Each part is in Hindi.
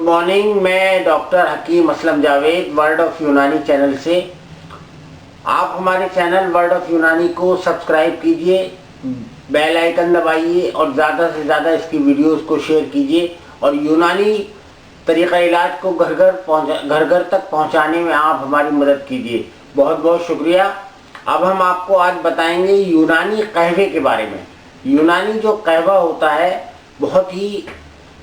Good morning. मैं doctor Hakim Aslam Javed world of Unani channel से। आप हमारे चैनल वर्ल्ड ऑफ यूनानी को सब्सक्राइब कीजिए, बेल आइकन दबाइए और ज़्यादा से ज़्यादा इसकी वीडियोस को शेयर कीजिए और यूनानी तरीक़ा इलाज को घर घर तक पहुंचाने में आप हमारी मदद कीजिए। बहुत बहुत शुक्रिया। अब हम आपको आज बताएंगे यूनानी कहवे के बारे में। यूनानी जो कहवा होता है बहुत ही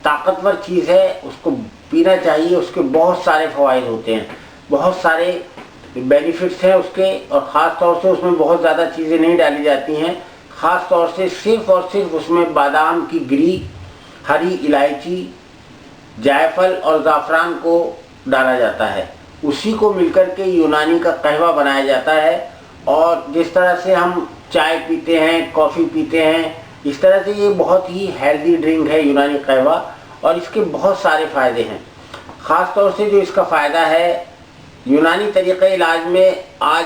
ताकतवर चीज़ है, उसको पीना चाहिए। उसके बहुत सारे फ़वाइद होते हैं, बहुत सारे बेनिफिट्स हैं उसके, और ख़ास तौर से उसमें बहुत ज़्यादा चीज़ें नहीं डाली जाती हैं। ख़ास तौर से सिर्फ़ और सिर्फ उसमें बादाम की गिरी, हरी इलायची, जायफल और ज़ाफ़रान को डाला जाता है। उसी को मिलकर के यूनानी का कहवा बनाया जाता है। और जिस तरह से हम चाय पीते हैं, कॉफ़ी पीते हैं, इस तरह से ये बहुत ही हेल्दी ड्रिंक है यूनानी कहवा, और इसके बहुत सारे फ़ायदे हैं। ख़ास तौर से जो इसका फ़ायदा है यूनानी तरीक़े इलाज में, आज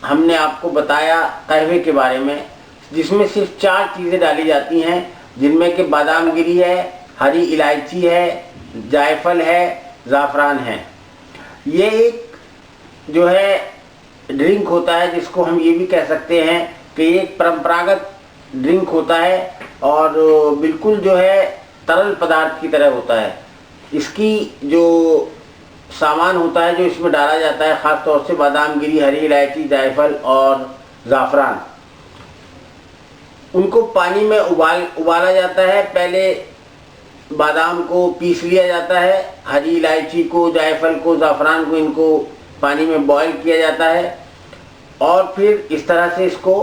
हमने आपको बताया कहवे के बारे में, जिसमें सिर्फ 4 चीज़ें डाली जाती हैं, जिनमें कि बादाम गिरी है, हरी इलायची है, जायफल है, ज़ाफ़रान है। ये एक जो है ड्रिंक होता है जिसको हम ये भी कह सकते हैं कि ये एक परंपरागत ड्रिंक होता है और बिल्कुल जो है तरल पदार्थ की तरह होता है। इसकी जो सामान होता है जो इसमें डाला जाता है, ख़ास तौर से बादाम गिरी, हरी इलायची, जायफल और ज़ाफ़रान, उनको पानी में उबाला जाता है। पहले बादाम को पीस लिया जाता है, हरी इलायची को, जायफल को, ज़ाफ़रान को, इनको पानी में बॉईल किया जाता है और फिर इस तरह से इसको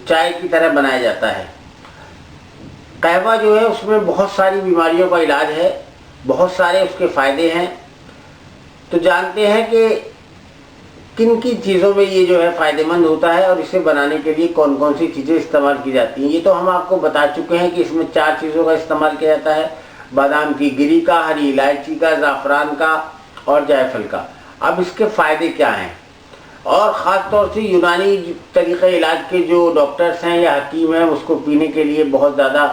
चाय की तरह बनाया जाता है। कहवा जो है उसमें बहुत सारी बीमारियों का इलाज है, बहुत सारे उसके फ़ायदे हैं। तो जानते हैं कि किन किन चीज़ों में ये जो है फ़ायदेमंद होता है और इसे बनाने के लिए कौन कौन सी चीज़ें इस्तेमाल की जाती हैं। ये तो हम आपको बता चुके हैं कि इसमें 4 चीज़ों का इस्तेमाल किया जाता है, बादाम की गिरी का, हरी इलायची का, ज़ाफ़रान का और जायफल का। अब इसके फ़ायदे क्या हैं, और ख़ास तौर से यूनानी तरीक़े इलाज के जो डॉक्टर्स हैं या हकीम हैं उसको पीने के लिए बहुत ज़्यादा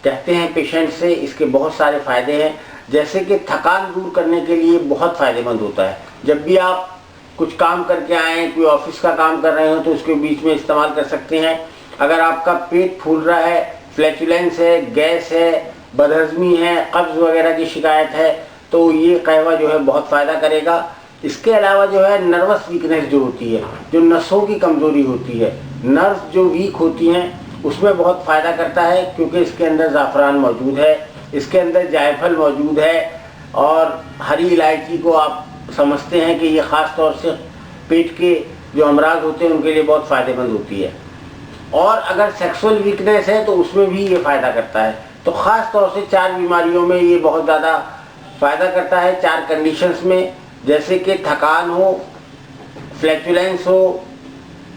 कहते हैं पेशेंट से। इसके बहुत सारे फ़ायदे हैं, जैसे कि थकान दूर करने के लिए बहुत फ़ायदेमंद होता है। जब भी आप कुछ काम करके आएँ, कोई ऑफिस का काम कर रहे हो, तो उसके बीच में इस्तेमाल कर सकते हैं। अगर आपका पेट फूल रहा है, फ्लैचुलेंस है, गैस है, बदहज़मी है, कब्ज़ वगैरह की शिकायत है, तो ये कहवा जो है बहुत फ़ायदा करेगा। इसके अलावा जो है नर्वस वीकनेस जो होती है, जो नसों की कमज़ोरी होती है, नर्व्स जो वीक होती हैं, उसमें बहुत फ़ायदा करता है, क्योंकि इसके अंदर ज़ाफ़रान मौजूद है, इसके अंदर जायफल मौजूद है और हरी इलायची को आप समझते हैं कि ये ख़ास तौर से पेट के जो अमराज होते हैं उनके लिए बहुत फ़ायदेमंद होती है। और अगर सेक्सुअल वीकनेस है तो उसमें भी ये फ़ायदा करता है। तो ख़ास तौर से 4 बीमारियों में ये बहुत ज़्यादा फ़ायदा करता है, 4 कंडीशंस में, जैसे कि थकान हो, फ्लैचुलेंस हो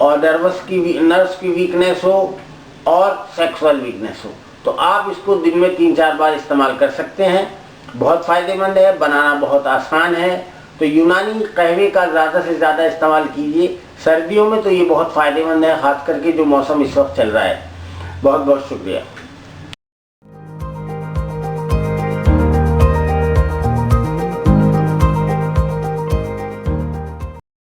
और नर्व्स की वीकनेस हो और सेक्सुअल वीकनेस हो। तो आप इसको दिन में 3-4 बार इस्तेमाल कर सकते हैं। बहुत फ़ायदेमंद है, बनाना बहुत आसान है। तो यूनानी कहवे का ज़्यादा से ज़्यादा इस्तेमाल कीजिए। सर्दियों में तो ये बहुत फ़ायदेमंद है, ख़ास करके जो मौसम इस वक्त चल रहा है। बहुत बहुत शुक्रिया।